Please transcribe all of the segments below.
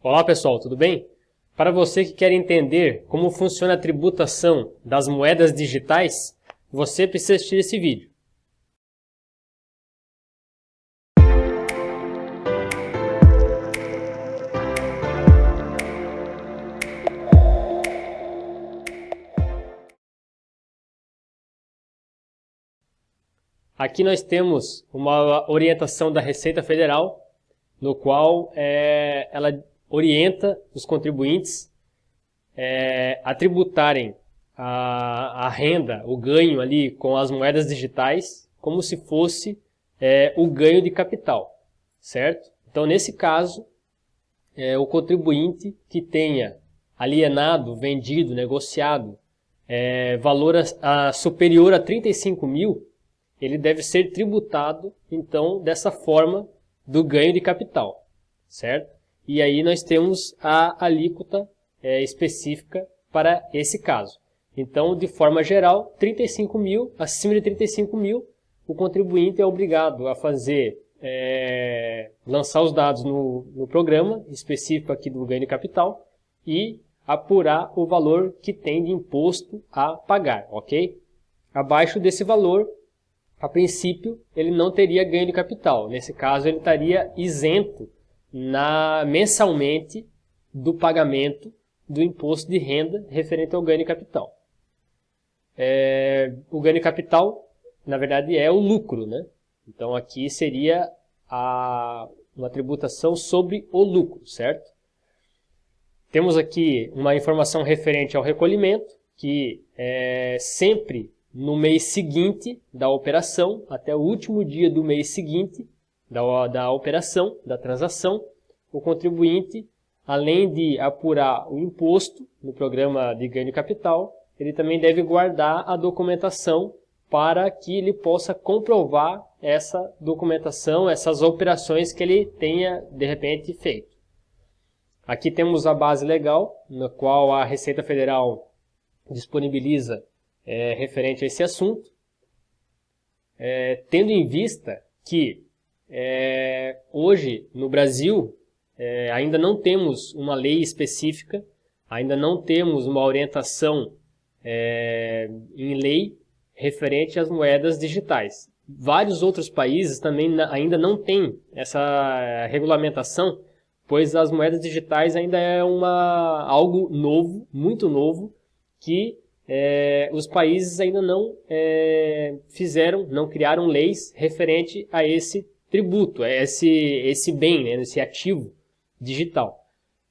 Olá pessoal, tudo bem? Para você que quer entender como funciona a tributação das moedas digitais, você precisa assistir esse vídeo. Aqui nós temos uma orientação da Receita Federal, no qual ela orienta os contribuintes a tributarem a renda, o ganho ali com as moedas digitais, como se fosse o ganho de capital, certo? Então, nesse caso, o contribuinte que tenha alienado, vendido, negociado valor superior a 35 mil, ele deve ser tributado, então, dessa forma do ganho de capital, certo? E aí nós temos a alíquota específica para esse caso. Então, de forma geral, 35 mil, acima de 35 mil, o contribuinte é obrigado a fazer, lançar os dados no programa específico aqui do ganho de capital e apurar o valor que tem de imposto a pagar, ok? Abaixo desse valor, a princípio, ele não teria ganho de capital. Nesse caso, ele estaria isento mensalmente do pagamento do imposto de renda referente ao ganho de capital. O ganho de capital, na verdade, é o lucro, né? Então, aqui seria uma tributação sobre o lucro, certo? Temos aqui uma informação referente ao recolhimento, que sempre no mês seguinte da operação, até o último dia do mês seguinte da operação, da transação, o contribuinte, além de apurar o imposto no programa de ganho de capital, ele também deve guardar a documentação para que ele possa comprovar essa documentação, essas operações que ele tenha, de repente, feito. Aqui temos a base legal, na qual a Receita Federal disponibiliza referente a esse assunto, tendo em vista que hoje no Brasil ainda não temos uma lei específica, ainda não temos uma orientação em lei referente às moedas digitais. Vários outros países também ainda não têm essa regulamentação, pois as moedas digitais ainda é algo novo, muito novo, que os países ainda não não criaram leis referente a esse tributo, a esse bem, né, esse ativo digital.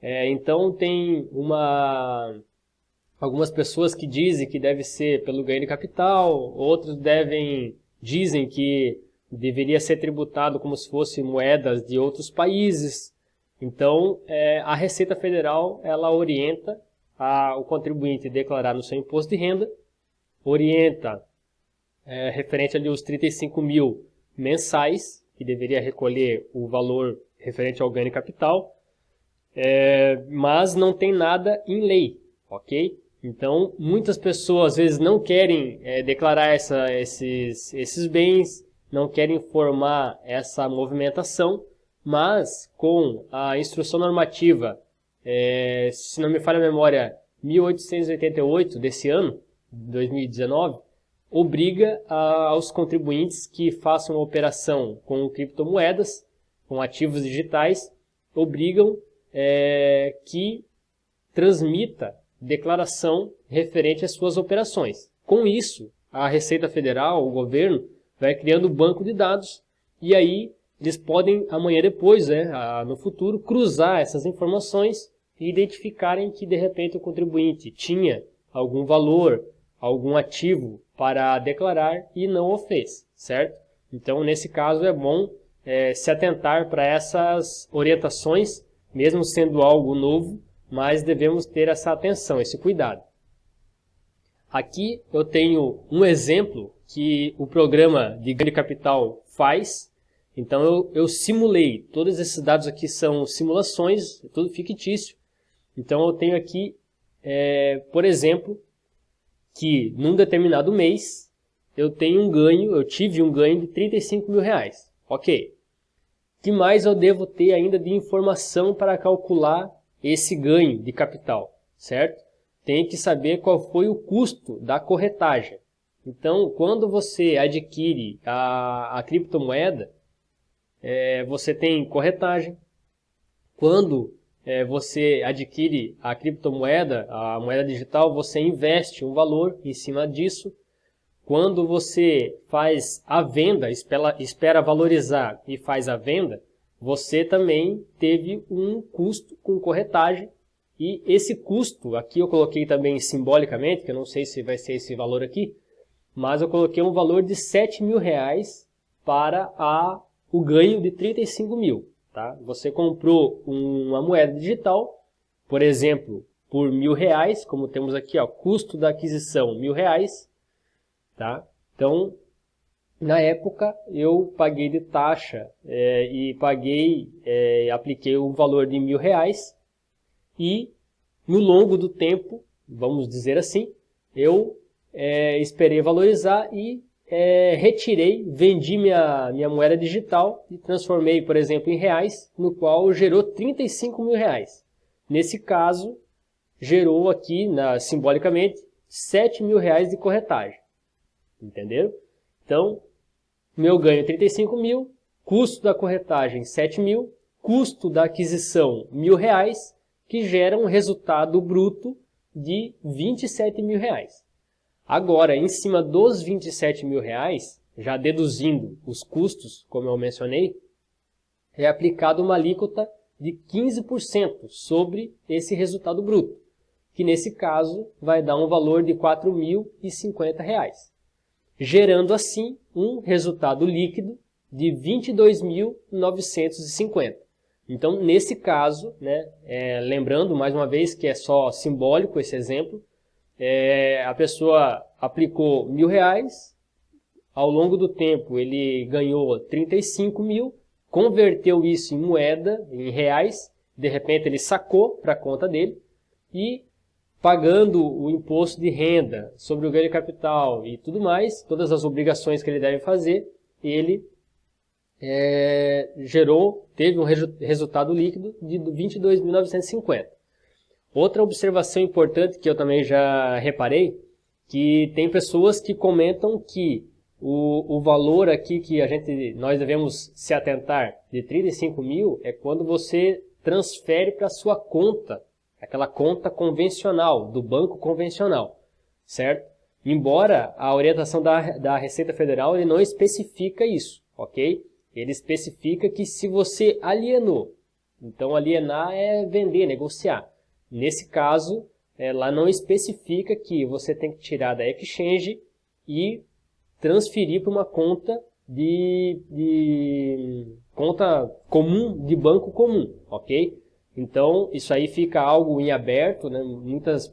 Então tem algumas pessoas que dizem que deve ser pelo ganho de capital, outros dizem que deveria ser tributado como se fosse moedas de outros países. Então a Receita Federal ela orienta o contribuinte declarar no seu imposto de renda, orienta referente ali aos 35 mil mensais, que deveria recolher o valor referente ao ganho de capital, mas não tem nada em lei, ok? Então, muitas pessoas às vezes não querem declarar esses bens, não querem formar essa movimentação, mas com a instrução normativa se não me falha a memória, 1888 desse ano, 2019, obriga aos contribuintes que façam uma operação com criptomoedas, com ativos digitais, obrigam que transmita declaração referente às suas operações. Com isso, a Receita Federal, o governo, vai criando um banco de dados e aí eles podem, amanhã depois, no futuro, cruzar essas informações e identificarem que, de repente, o contribuinte tinha algum valor, algum ativo para declarar e não o fez, certo? Então, nesse caso, é bom se atentar para essas orientações, mesmo sendo algo novo, mas devemos ter essa atenção, esse cuidado. Aqui eu tenho um exemplo que o programa de ganho de capital faz. Então eu simulei, todos esses dados aqui são simulações, é tudo fictício. Então eu tenho aqui, por exemplo, que num determinado mês eu tive um ganho de 35 mil reais. Ok. que mais eu devo ter ainda de informação para calcular esse ganho de capital, certo? Tem que saber qual foi o custo da corretagem. Então, quando você adquire a criptomoeda, você tem corretagem. Quando você adquire a criptomoeda, a moeda digital, você investe um valor em cima disso. Quando você faz a venda, espera valorizar e faz a venda, você também teve um custo com corretagem. E esse custo, aqui eu coloquei também simbolicamente, que eu não sei se vai ser esse valor aqui, mas eu coloquei um valor de R$7.000 para o ganho de 35 mil. Tá? Você comprou uma moeda digital, por exemplo, por R$1.000, como temos aqui, ó, custo da aquisição R$1.000. Tá? Então, na época, eu paguei de taxa e apliquei o valor de R$1.000 e no longo do tempo, vamos dizer assim, eu esperei valorizar e vendi minha moeda digital e transformei, por exemplo, em reais, no qual gerou R$35.000. Nesse caso, gerou aqui, simbolicamente, R$7.000 de corretagem. Entenderam? Então, meu ganho 35 mil, custo da corretagem 7 mil, custo da aquisição R$1.000, que gera um resultado bruto de R$27.000. Agora, em cima dos R$27.000, já deduzindo os custos, como eu mencionei, é aplicada uma alíquota de 15% sobre esse resultado bruto, que nesse caso vai dar um valor de R$4.050. Gerando assim um resultado líquido de 22.950. Então, nesse caso, lembrando mais uma vez que é só simbólico esse exemplo, a pessoa aplicou R$1.000, ao longo do tempo ele ganhou 35 mil, converteu isso em moeda, em reais, de repente ele sacou para a conta dele e pagando o imposto de renda sobre o ganho de capital e tudo mais, todas as obrigações que ele deve fazer, ele teve um resultado líquido de 22.950. Outra observação importante que eu também já reparei, que tem pessoas que comentam que o valor aqui que nós devemos se atentar de 35 mil é quando você transfere para a sua conta, aquela conta convencional, do banco convencional, certo? Embora a orientação da Receita Federal ele não especifica isso, ok? Ele especifica que se você alienou, então alienar é vender, negociar. Nesse caso, ela não especifica que você tem que tirar da exchange e transferir para uma conta conta comum, de banco comum, ok? Então, isso aí fica algo em aberto, né?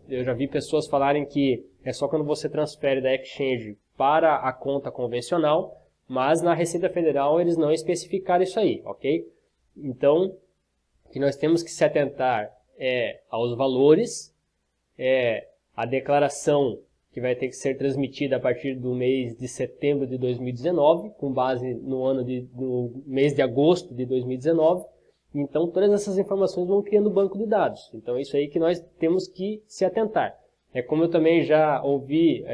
Eu já vi pessoas falarem que é só quando você transfere da exchange para a conta convencional, mas na Receita Federal eles não especificaram isso aí, ok? Então, o que nós temos que se atentar aos valores, a declaração que vai ter que ser transmitida a partir do mês de setembro de 2019, com base no mês de agosto de 2019. Então, todas essas informações vão criando banco de dados. Então, é isso aí que nós temos que se atentar. Como eu também já ouvi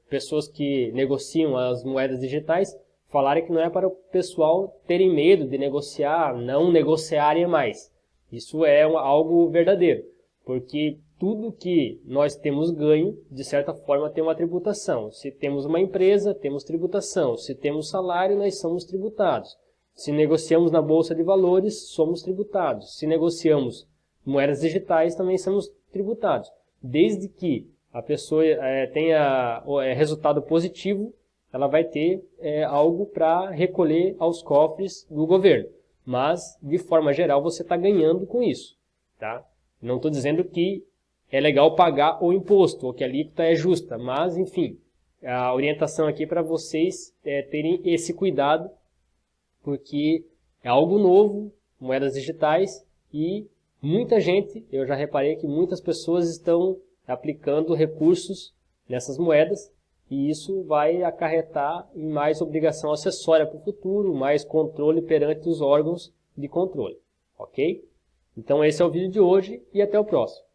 pessoas que negociam as moedas digitais falarem que não é para o pessoal terem medo de negociar, não negociarem mais. Isso é algo verdadeiro, porque tudo que nós temos ganho, de certa forma, tem uma tributação. Se temos uma empresa, temos tributação. Se temos salário, nós somos tributados. Se negociamos na Bolsa de Valores, somos tributados. Se negociamos moedas digitais, também somos tributados. Desde que a pessoa tenha resultado positivo, ela vai ter algo para recolher aos cofres do governo. Mas, de forma geral, você está ganhando com isso. Tá? Não estou dizendo que é legal pagar o imposto, ou que a alíquota é justa, mas, enfim, a orientação aqui para vocês terem esse cuidado, porque é algo novo, moedas digitais, e muita gente, eu já reparei que muitas pessoas estão aplicando recursos nessas moedas, e isso vai acarretar em mais obrigação acessória para o futuro, mais controle perante os órgãos de controle, ok? Então esse é o vídeo de hoje e até o próximo.